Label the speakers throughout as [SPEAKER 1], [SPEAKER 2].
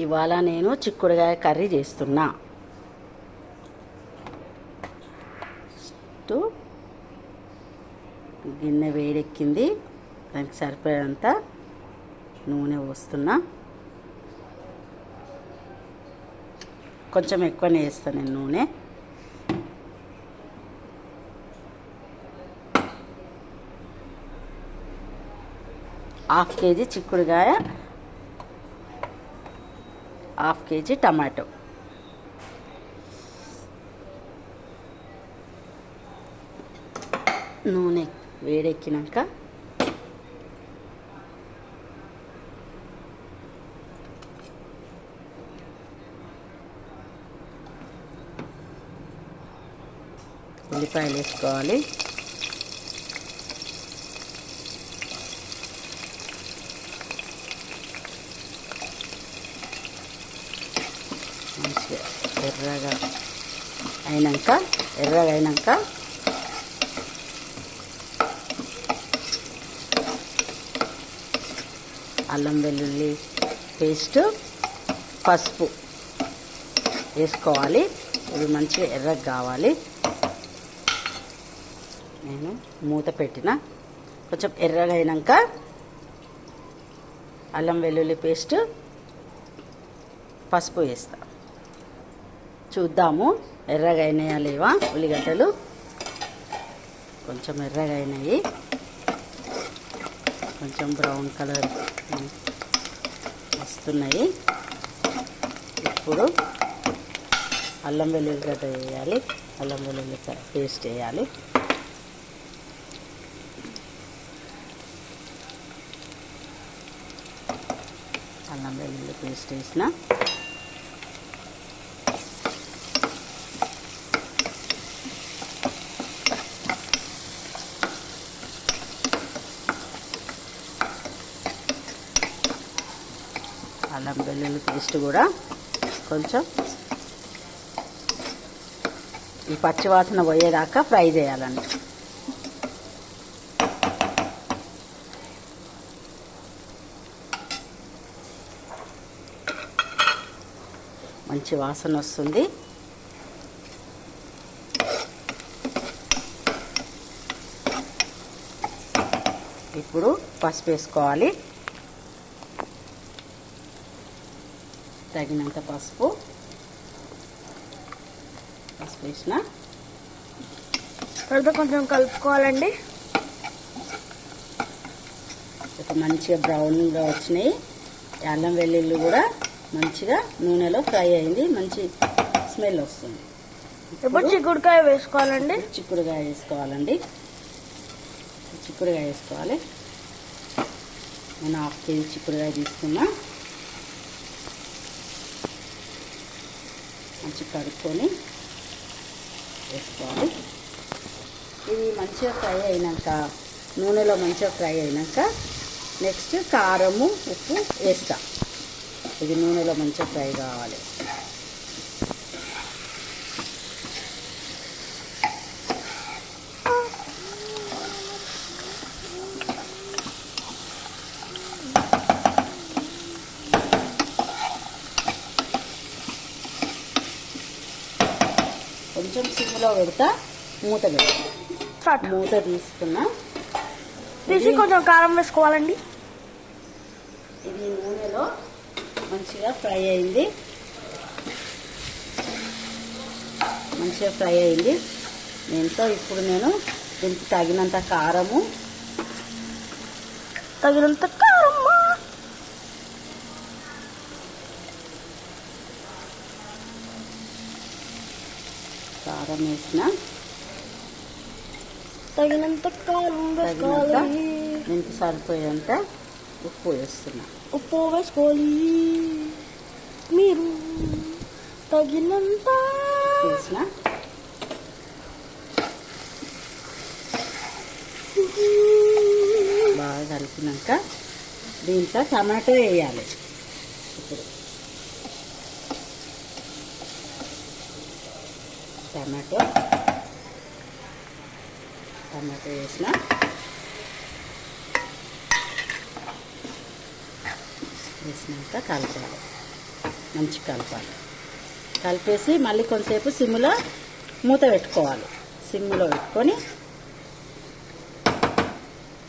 [SPEAKER 1] ఇవాళ నేను చిక్కుడుకాయ కర్రీ చేస్తున్నా. గిన్నె వేడెక్కింది, దానికి సరిపోయేంత నూనె పోస్తున్నా. కొంచెం ఎక్కువనే వేస్తాను నేను నూనె. హాఫ్ కేజీ చిక్కుడుకాయ, హాఫ్ కేజీ టమాటో. నూనె వేడెక్కినాక ఉల్లిపాయలు వేసుకోవాలి. మంచిగా ఎర్రగా అయినాక అల్లం వెల్లుల్లి పేస్ట్, పసుపు వేసుకోవాలి. ఇవి మంచిగా ఎర్రగా కావాలి. నేను మూత పెట్టిన. కొంచెం ఎర్రగా అయినాక అల్లం వెల్లుల్లి పేస్ట్, పసుపు వేస్తా. చూద్దాము ఎర్రగా అయినాయా లేవా. ఉల్లిగడ్డలు కొంచెం ఎర్రగా అయినాయి, కొంచెం బ్రౌన్ కలర్ వస్తున్నాయి. ఇప్పుడు అల్లం వెల్లుల్లిగడ్డ వేయాలి. అల్లం వెల్లుల్లి పేస్ట్ వేయాలి. అల్లం వెల్లుల్లి పేస్ట్ వేసిన అల్లం వెల్లుల్లి పేస్ట్ కూడా కొంచెం ఈ పచ్చివాసన పోయేదాకా ఫ్రై చేయాలండి. మంచి వాసన వస్తుంది. ఇప్పుడు పసుపు వేసుకోవాలి. తగినంత పసుపు వేసిన
[SPEAKER 2] తర్వాత కొంచెం కలుపుకోవాలండి.
[SPEAKER 1] ఒక మంచిగా బ్రౌన్గా వచ్చినాయి. అల్లం వెల్లుల్లి కూడా మంచిగా నూనెలో ఫ్రై అయింది. మంచి స్మెల్ వస్తుంది.
[SPEAKER 2] ఇప్పుడు చిక్కుడుకాయ వేసుకోవాలండి.
[SPEAKER 1] చిక్కుడుకాయ వేసుకోవాలి. నేను హాఫ్ కేజీ చిక్కుడుకాయ తీసుకున్నా. మంచిగా కడుక్కొని వేసుకోవాలి. ఇది మంచిగా ఫ్రై అయినాక, నూనెలో మంచిగా ఫ్రై అయినాక నెక్స్ట్ కారము, ఉప్పు వేస్తా. ఇది నూనెలో మంచిగా ఫ్రై కావాలి. కొంచెం సిమ్లో పెడతా. మూత తీస్తున్నా.
[SPEAKER 2] తీసి కొంచెం కారం వేసుకోవాలండి.
[SPEAKER 1] ఇది నూనెలో మంచిగా ఫ్రై అయింది. దీంతో ఇప్పుడు నేను దీనికి తగినంత కారం వేసిన.
[SPEAKER 2] తగినంత కారం వేసుకోవాలి.
[SPEAKER 1] దీనికి సరిపోయేంత ఉప్పు వేస్తున్నా.
[SPEAKER 2] ఉప్పు వేసుకోవాలి. మీరు తగినంత
[SPEAKER 1] వేసిన. బాగా కలిపినాక దీంట్లో టమాటో వేయాలి. ఇప్పుడు టమాటో వేసిన. వేసినాక కలపాలి. మంచి కలపాలి. కలిపేసి మళ్ళీ కొంతసేపు సిమ్లో మూత పెట్టుకోవాలి. సిమ్లో పెట్టుకొని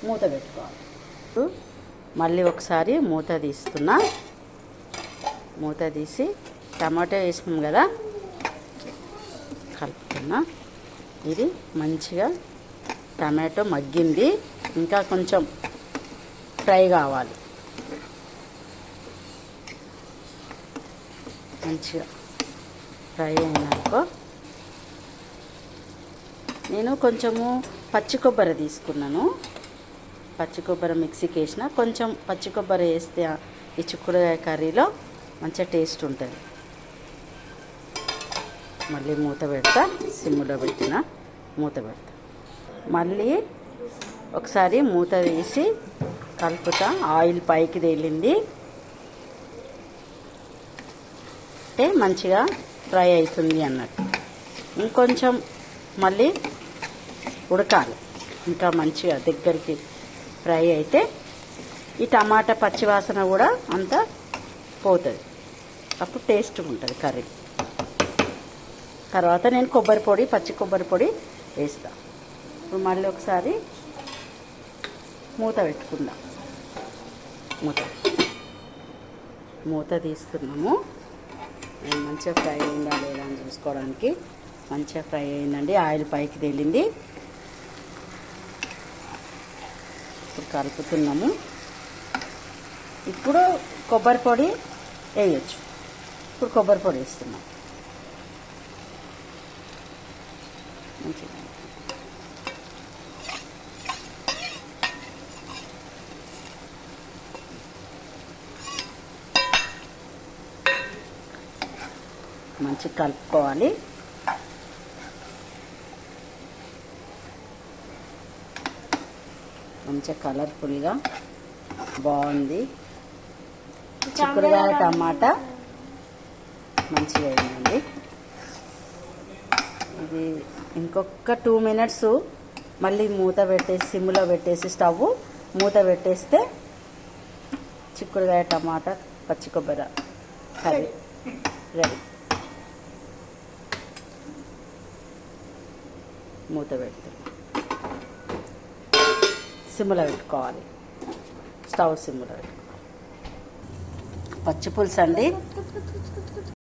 [SPEAKER 1] మూత పెట్టుకోవాలి. మళ్ళీ ఒకసారి మూత తీస్తున్నా. మూత తీసి టమాటో వేసినాం కదా, కలుపుతున్నా. ఇది మంచిగా టమాటో మగ్గింది, ఇంకా కొంచెం ఫ్రై కావాలి. మంచిగా ఫ్రై అయినాక నేను కొంచెము పచ్చి కొబ్బరి తీసుకున్నాను. పచ్చి కొబ్బరి మిక్సీకి వేసిన. కొంచెం పచ్చి కొబ్బరి వేస్తే ఈ చిక్కుడుకాయ కర్రీలో మంచిగా టేస్ట్ ఉంటుంది. మళ్ళీ మూత పెడతా. సిమ్లో పెట్టిన మూత పెడతా. మళ్ళీ ఒకసారి మూత తీసి కలుపుతా. ఆయిల్ పైకి తేలింది అంటే మంచిగా ఫ్రై అవుతుంది అన్నట్టు. ఇంకొంచెం మళ్ళీ ఉడకాలి. ఇంకా మంచిగా దగ్గరికి ఫ్రై అయితే ఈ టమాటా పచ్చివాసన కూడా అంతా పోతుంది. అప్పుడు టేస్ట్గా ఉంటుంది కర్రీ. తర్వాత నేను కొబ్బరి పొడి, పచ్చి కొబ్బరి పొడి వేస్తా. ఇప్పుడు మళ్ళీ ఒకసారి మూత పెట్టుకుందాం. మూత తీస్తున్నాము. మంచిగా ఫ్రై అయిందా లేదా అని చూసుకోవడానికి. మంచిగా ఫ్రై అయిందండి. ఆయిల్ పైకి తేలింది. ఇప్పుడు కలుపుతున్నాము. ఇప్పుడు కొబ్బరి పొడి వేయచ్చు. ఇప్పుడు కొబ్బరి పొడి వేస్తున్నాం. మంచిగా మంచిగా కలుపుకోవాలి. మంచిగా కలర్ఫుల్గా బాగుంది. చిక్కుడుకాయ టమాటా మంచిగా అయిందండి. ఇది ఇంకొక 2 minutes మళ్ళీ మూత పెట్టేసి సిమ్లో పెట్టేసి స్టవ్ మూత పెట్టేస్తే చిక్కుడుకాయ టమాటా పచ్చి కొబ్బరి కర్రీ రెడీ. మూత పెడుతుంది. సిమ్లో పెట్టుకోవాలి. స్టవ్ సిమ్లో పెట్టుకోవాలి. పచ్చి పులుసు అండి.